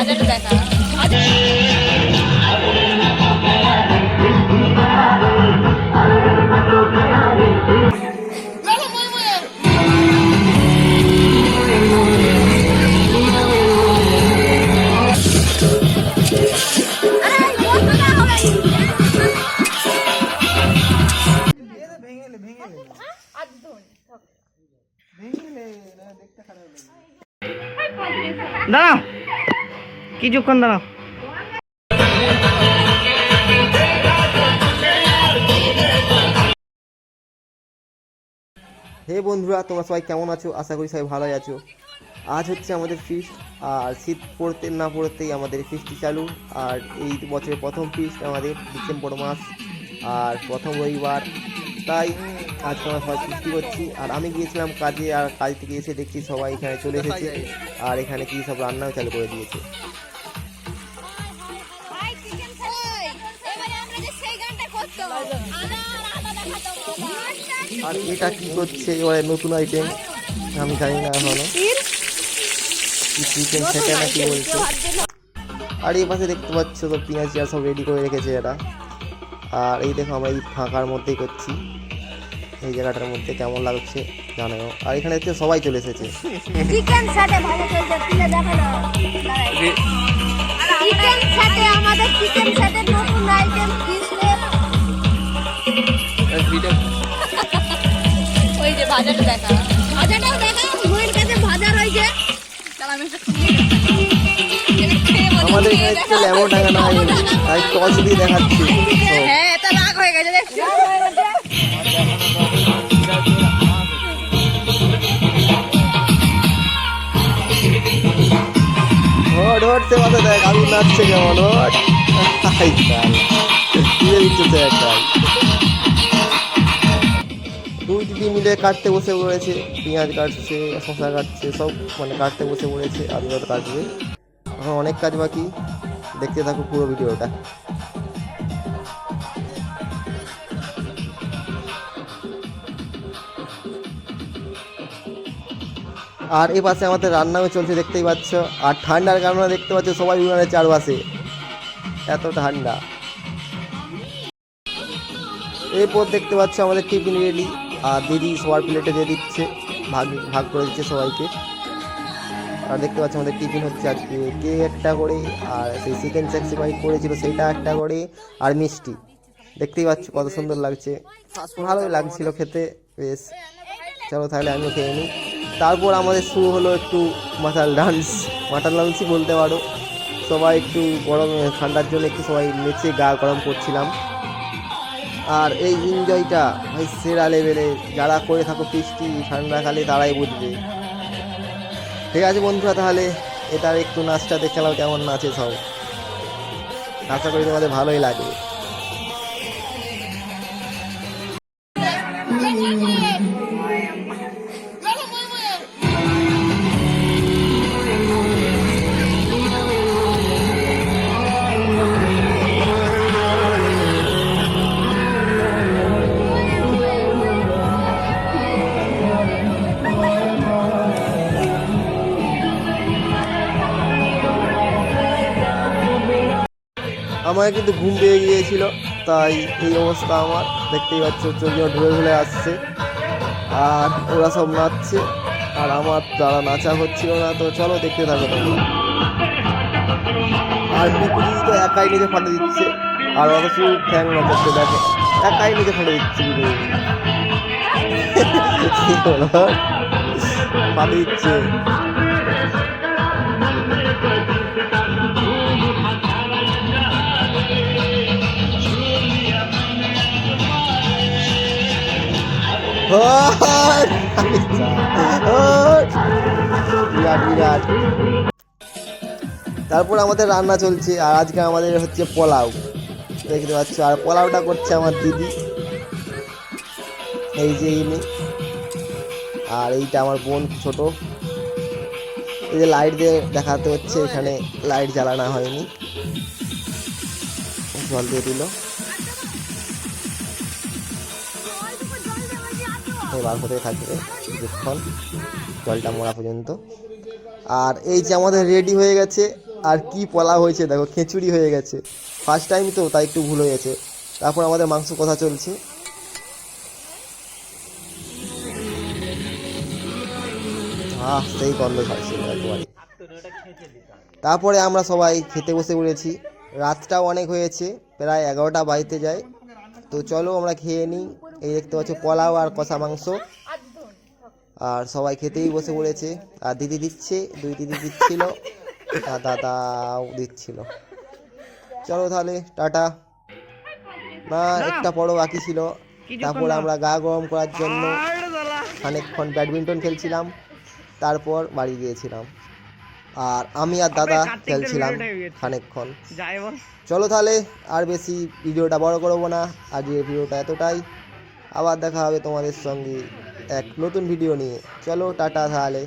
বাজারে দেখা দাঁড়াও কিছুক্ষণ দাঁড়াও। হে বন্ধুরা, তোমরা সবাই কেমন আছো? আশা করি সবাই ভালোই আছো। আজ হচ্ছে আমাদের ফিস্ট, আর শীত পড়তে না পড়তেই আমাদের ফিস্টটি চালু। আর এই বছরের প্রথম ফিস্ট আমাদের ডিসেম্বর মাস আর প্রথম রবিবার, তাই আজকে আমরা সবাই ফিস্টি করছি। আর আমি গিয়েছিলাম কাজে, আর কাজ থেকে এসে দেখছি সবাই এখানে চলে এসেছে, আর এখানে কি সব রান্নাও চালু করে দিয়েছে। আর এটা কি করছে এবারে নতুন আইটেম, আমি জানি না এখনো চিকেন সেটা না কি বলছে। আর এই পাশে দেখতে পাচ্ছ তো পেঁয়াজ সব রেডি করে রেখেছে এরা। আর এই দেখো আমরা এই ফাঁকার মধ্যেই করছি, এই জায়গাটার মধ্যে কেমন লাগছে জানাও। আর এখানে হচ্ছে সবাই চলে এসেছে। চিকেন সাথে ভালো চলছে, তুলে দেখো না। চিকেন সাথে আমাদের চিকেন সাথে নতুন আইটেম ফিশের ওই যে বাজারে দেখা ভাজাটাও দেখা, বইয়ের কাছে ভাজা রয়েছে। আমাদের এখানে হচ্ছে লেমন টাঙানো হয়নি, তাই টস দিয়ে দেখাচ্ছি। হ্যাঁ এটা রাগ হয়ে গেছে দেখছো। হট হটতে মাথা দেখ আমি নাচছে কেমন হট দিয়ে দিচ্ছে একটাই। দুই দিদি মিলে কাটতে বসে পড়েছে, পেঁয়াজ কাটছে, শশা কাটছে, সব মানে কাটতে বসে পড়েছে। আর যত কাটবে এখন অনেক কাজ বাকি, দেখতে থাকো পুরো ভিডিওটা। আর এ পাশে আমাদের রান্নাও চলছে দেখতেই পাচ্ছ। আর ঠান্ডার কারণে দেখতে পাচ্ছ সবাই উনানের চারপাশে এত ঠান্ডা। এরপর দেখতে পাচ্ছ আমাদের টিফিন রেডি, আর দিদি সবার প্লেটে দিয়ে দিচ্ছে, ভাগ ভাগ করে দিচ্ছে সবাইকে। আর দেখতে পাচ্ছ আমাদের টিফিন হচ্ছে আজকে কেক একটা করে, আর সেই চিকেন 65 করেছিল সেইটা একটা করে, আর মিষ্টি। দেখতেই পাচ্ছ কত সুন্দর লাগছে, ভালোই লাগছিল খেতে বেশ। চলো তাহলে আমিও খেয়ে নিই। তারপর আমাদের শুরু হলো একটু মাতাল ডান্সই বলতে পারো। সবাই একটু গরম ঠান্ডার জন্য একটু সবাই নেচে গা গরম করছিলাম। আর এই এনজয়টা ভাই সেরা লেভেলে, যারা করে থাকো ফিস্টি ঠান্ডাকালে তারাই বুঝবে। ঠিক আছে বন্ধুরা, তাহলে এটার একটু নাচটা দেখালাম কেমন নাচে সব। আশা করি তোমাদের ভালোই লাগবে। আমার কিন্তু ঘুম পেয়ে গিয়েছিল, তাই এই অবস্থা আমার। দেখতেই পাচ্ছ চোখ ঢুলে ঢুলে আসছে, আর ওরা সব নাচছে, আর আমার যারা নাচা হচ্ছিল না। তো চলো দেখতে থাকো তোমরা। আর বিপুলি তো একাই নিজে ফাটে দিচ্ছে, আর অত শুধু ফ্যান নাচাচ্ছে, দেখো একাই নিজে ফাটে দিচ্ছে, ফাটে দিচ্ছে। বিরাট। তারপর আমাদের রান্না চলছে, আর আজকে আমাদের হচ্ছে পোলাও, দেখতে পাচ্ছ। আর পোলাওটা করছে আমার দিদি, এই যে ইনি। আর এইটা আমার বোন ছোট। এই যে লাইট দিয়ে দেখাতে হচ্ছে, এখানে লাইট জ্বালানো হয়নি, জল দিয়ে দিল। বার হতে থাকবে কিছুক্ষণ, জলটা মরা পর্যন্ত। আর এই যে আমাদের রেডি হয়ে গেছে আর কি পোলাও হয়েছে দেখো, খিচুড়ি হয়ে গেছে। ফার্স্ট টাইম তো তাই একটু ভুল হয়ে গেছে। তারপর আমাদের মাংস কষা চলছে। সেই গন্ধ ছাড়ছিল একবারে। তারপরে আমরা সবাই খেতে বসে পড়েছি। রাতটাও অনেক হয়েছে, প্রায় 11টা বাজতে যায়। তো চলো আমরা খেয়ে নিই। এই দেখতে পাচ্ছ পোলাও আর কষা মাংস, আর সবাই খেতেই বসে পড়েছে। আর দিদি দিচ্ছে, 2 দিদি দিচ্ছিল, আর দাদাও দিচ্ছিল। চলো তাহলে টাটা। না, একটা পড়ো বাকি ছিল। তারপর আমরা গা গরম করার জন্য খানিকক্ষণ ব্যাডমিন্টন খেলছিলাম, তারপর বাড়ি গিয়েছিলাম। আর আমি আর দাদা খেলছিলাম খানিকক্ষণ। চলো তাহলে আর বেশি ভিডিওটা বড় করবো না, আজকের ভিডিওটা এতটাই। আবার দেখা হবে তোমাদের সঙ্গে এক নতুন ভিডিও নিয়ে। চলো টাটা তাহলে।